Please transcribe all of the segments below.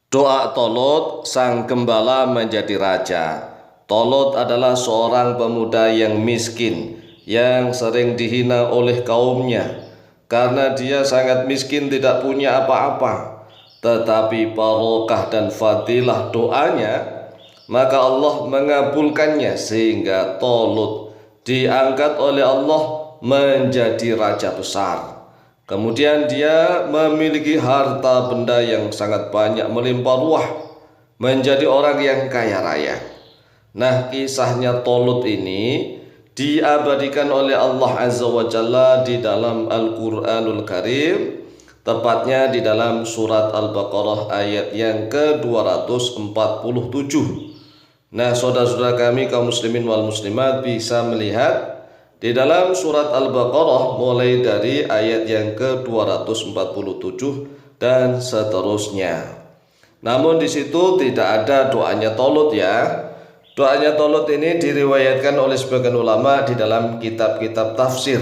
Doa Tolut, sang gembala menjadi raja. Tolut adalah seorang pemuda yang miskin, yang sering dihina oleh kaumnya, karena dia sangat miskin, tidak punya apa-apa. Tetapi barokah dan fadilah doanya, maka Allah mengabulkannya sehingga Tolut diangkat oleh Allah menjadi raja besar. Kemudian dia memiliki harta benda yang sangat banyak, melimpah ruah, menjadi orang yang kaya raya. Nah, kisahnya Tolut ini diabadikan oleh Allah Azza wa Jalla di dalam Al-Quranul Karim, tepatnya di dalam surat Al-Baqarah ayat yang ke-247. Nah, saudara-saudara kami kaum muslimin wal muslimat bisa melihat di dalam surat Al-Baqarah mulai dari ayat yang ke-247 dan seterusnya. Namun di situ tidak ada doanya Tolut ya. Doanya Tolut ini diriwayatkan oleh sebagian ulama di dalam kitab-kitab tafsir,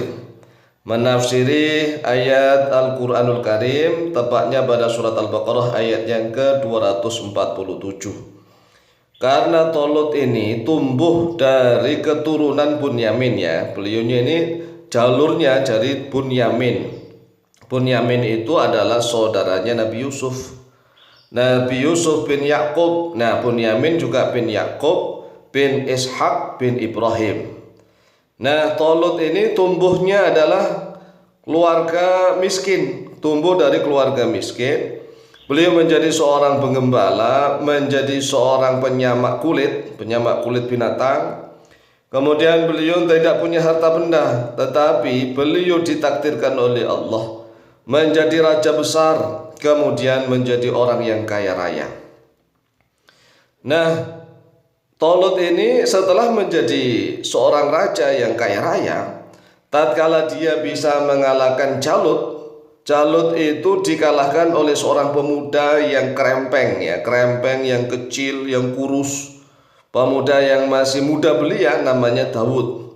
menafsiri ayat Al-Quranul Karim, tepatnya pada surat Al-Baqarah ayat yang ke-247. Karena Tolut ini tumbuh dari keturunan Bunyamin ya. Beliaunya ini jalurnya dari Bunyamin. Bunyamin itu adalah saudaranya Nabi Yusuf. Nabi Yusuf bin Yakub. Nah, Bunyamin juga bin Yakub bin Ishak bin Ibrahim. Nah, Tolut ini tumbuhnya adalah keluarga miskin. Tumbuh dari keluarga miskin. Beliau menjadi seorang penggembala, menjadi seorang penyamak kulit binatang. Kemudian beliau tidak punya harta benda, tetapi beliau ditakdirkan oleh Allah menjadi raja besar, kemudian menjadi orang yang kaya raya. Nah, Tolut ini setelah menjadi seorang raja yang kaya raya, tatkala dia bisa mengalahkan Jalut itu dikalahkan oleh seorang pemuda yang krempeng ya, krempeng yang kecil, yang kurus. Pemuda yang masih muda belia namanya Dawud.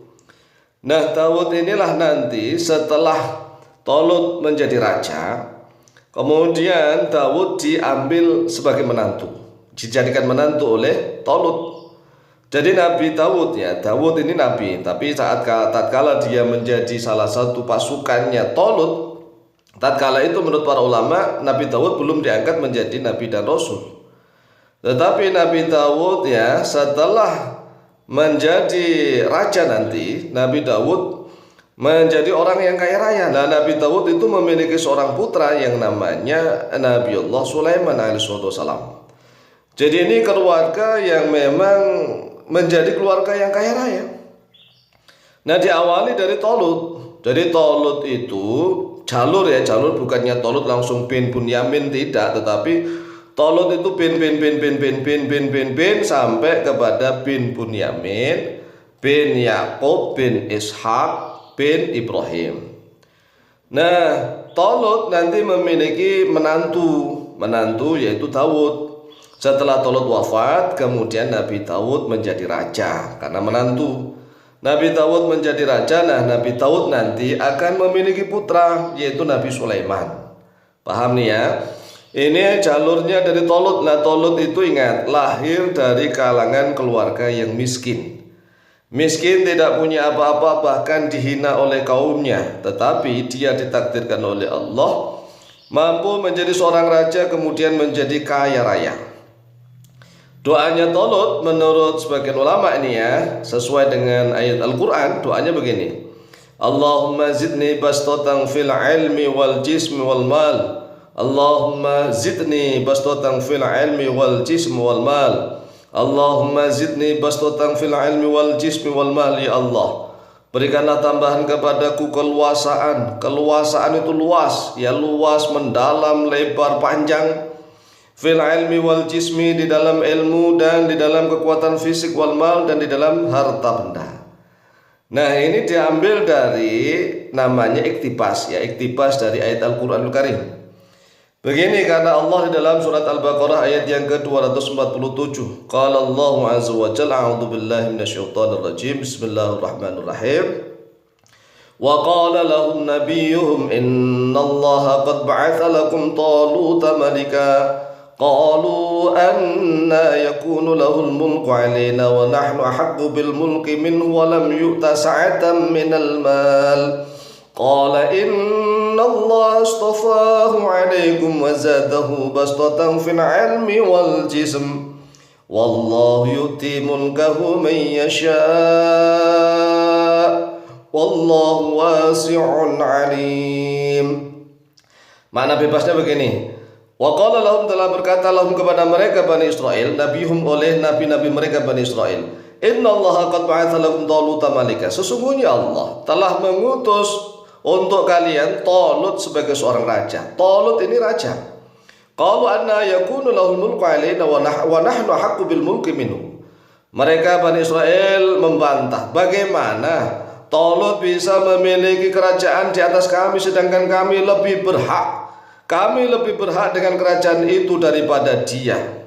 Nah, Dawud inilah nanti setelah Tolut menjadi raja, kemudian Dawud diambil sebagai menantu, dijadikan menantu oleh Tolut. Jadi Nabi Dawud ya, Dawud ini nabi, tapi tatkala dia menjadi salah satu pasukannya Tolut, tatkala itu menurut para ulama Nabi Dawud belum diangkat menjadi nabi dan rasul. Tetapi Nabi Dawud ya setelah menjadi raja nanti, Nabi Dawud menjadi orang yang kaya raya. Nah, Nabi Dawud itu memiliki seorang putra yang namanya Nabiullah Sulaiman alaihissalam. Jadi ini keluarga yang memang menjadi keluarga yang kaya raya. Nah, diawali dari Tolut. Jadi Tolut itu jalur bukannya Tolut langsung bin Bunyamin, tidak, tetapi Tolut itu bin sampai kepada bin Bunyamin, bin Yakub, bin Ishak, bin Ibrahim. Nah, Tolut nanti memiliki menantu yaitu Dawud. Setelah Tolut wafat, kemudian Nabi Dawud menjadi raja karena menantu. Nabi Dawud menjadi raja. Nah, Nabi Dawud nanti akan memiliki putra yaitu Nabi Sulaiman. Paham nih ya? Ini jalurnya dari Tolut. Nah, Tolut itu ingat lahir dari kalangan keluarga yang miskin. Miskin, tidak punya apa-apa, bahkan dihina oleh kaumnya. Tetapi dia ditakdirkan oleh Allah mampu menjadi seorang raja, kemudian menjadi kaya raya. Doanya Tolut menurut sebagian ulama ini ya, sesuai dengan ayat Al-Quran, doanya begini: Allahumma zidni bastatan fil ilmi wal jismi wal mal. Allahumma zidni bastatan fil ilmi wal jismi wal mal. Allahumma zidni bastatan fil ilmi wal jismi wal mal. Ya Allah, berikanlah tambahan kepadaku keluasaan. Keluasaan itu luas ya, luas, mendalam, lebar, panjang. Fil ilmi wal jismi, di dalam ilmu dan di dalam kekuatan fisik, wal mal, dan di dalam harta benda. Nah, ini diambil dari namanya iktibas ya, iktibas dari ayat Al-Quranul Karim. Begini kata Allah di dalam surat Al-Baqarah ayat yang ke-247. Qala Allah azza wa jalla, a'udzu billahi minasyaitonir rajim. Bismillahirrahmanirrahim. Wa qala lahum nabiyuhum innallaha qad ba'atha lakum taluta malika قالوا أنا يكون له الملك علينا ونحن أحق بالملك منه ولم يؤت سعة من المال قال إن الله اصطفاه عليكم وزاده بسطة في العلم والجسم والله يؤتي ملكه من يشاء والله واسع عليم. Makna bebasnya begini. Wa qala lahum, telah berkata lahum kepada mereka Bani Israel, nabihum oleh nabi-nabi mereka Bani Israel, innallaha qad ba'atha lakum Taluta malika, sesungguhnya Allah telah mengutus untuk kalian Talut sebagai seorang raja. Talut ini raja. Qalu anna yakunu lahul mulku alaina wa nahnu haqqu bil mulki minhu. Mereka Bani Israel membantah, bagaimana Talut bisa memiliki kerajaan di atas kami sedangkan kami lebih berhak. Kami lebih berhak dengan kerajaan itu daripada dia.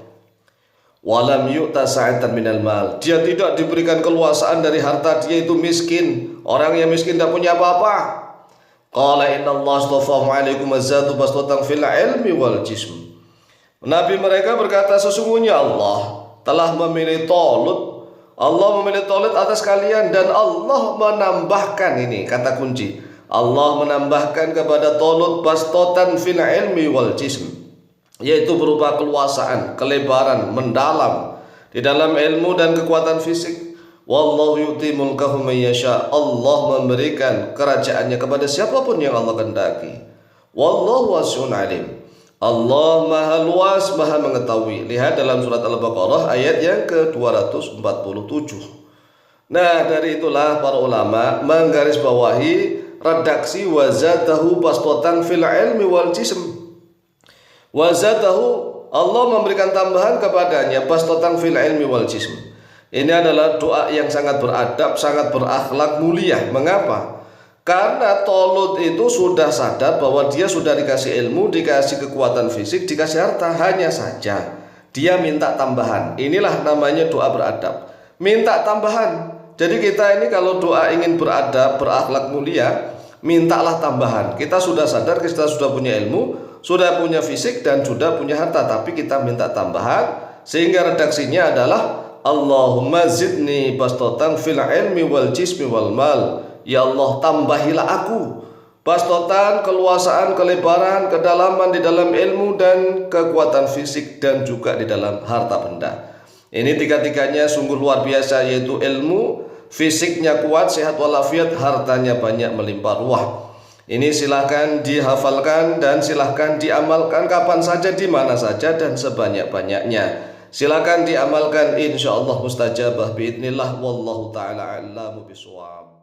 Walam yu'ta sa'atan minal mal. Dia tidak diberikan keluasaan dari harta, dia itu miskin. Orang yang miskin tidak punya apa-apa. Qala innallaha astafahu 'alaikum wazadu bastatan fil ilmi wal jism. Nabi mereka berkata, sesungguhnya Allah telah memilih Talut. Allah memilih Talut atas kalian dan Allah menambahkan, ini kata kunci, Allah menambahkan kepada Talut bastotan fil ilmi wal jism, yaitu berupa keluasaan, kelebaran, mendalam di dalam ilmu dan kekuatan fisik. Wallahu yu'ti mulkahu may yasha. Allah memberikan kerajaannya kepada siapapun yang Allah kehendaki. Wallahu wasi'un alim. Allah maha luas, maha mengetahui. Lihat dalam surat Al-Baqarah ayat yang ke-247. Nah, dari itulah para ulama menggarisbawahi redaksi wazadahu bastotan fil ilmi wal jism. Wazadahu, Allah memberikan tambahan kepadanya bastotan fil ilmi wal jism. Ini adalah doa yang sangat beradab, sangat berakhlak mulia. Mengapa? Karena Talut itu sudah sadar bahwa dia sudah dikasih ilmu, dikasih kekuatan fisik, dikasih harta, hanya saja dia minta tambahan. Inilah namanya doa beradab, minta tambahan. Jadi kita ini kalau doa ingin beradab, berakhlak mulia, mintalah tambahan. Kita sudah sadar, kita sudah punya ilmu, sudah punya fisik dan sudah punya harta, tapi kita minta tambahan. Sehingga redaksinya adalah Allahumma zidni bastotan fil ilmi wal jismi wal mal. Ya Allah, tambahilah aku bastotan, keluasaan, kelebaran, kedalaman di dalam ilmu dan kekuatan fisik dan juga di dalam harta benda. Ini tiga-tiganya sungguh luar biasa, yaitu ilmu, fisiknya kuat, sehat walafiat, hartanya banyak melimpah ruah. Ini silahkan dihafalkan dan silahkan diamalkan kapan saja, di mana saja dan sebanyak-banyaknya. Silahkan diamalkan, insya Allah mustajabah biidnillah. Wallahu ta'ala a'lamu bishawab.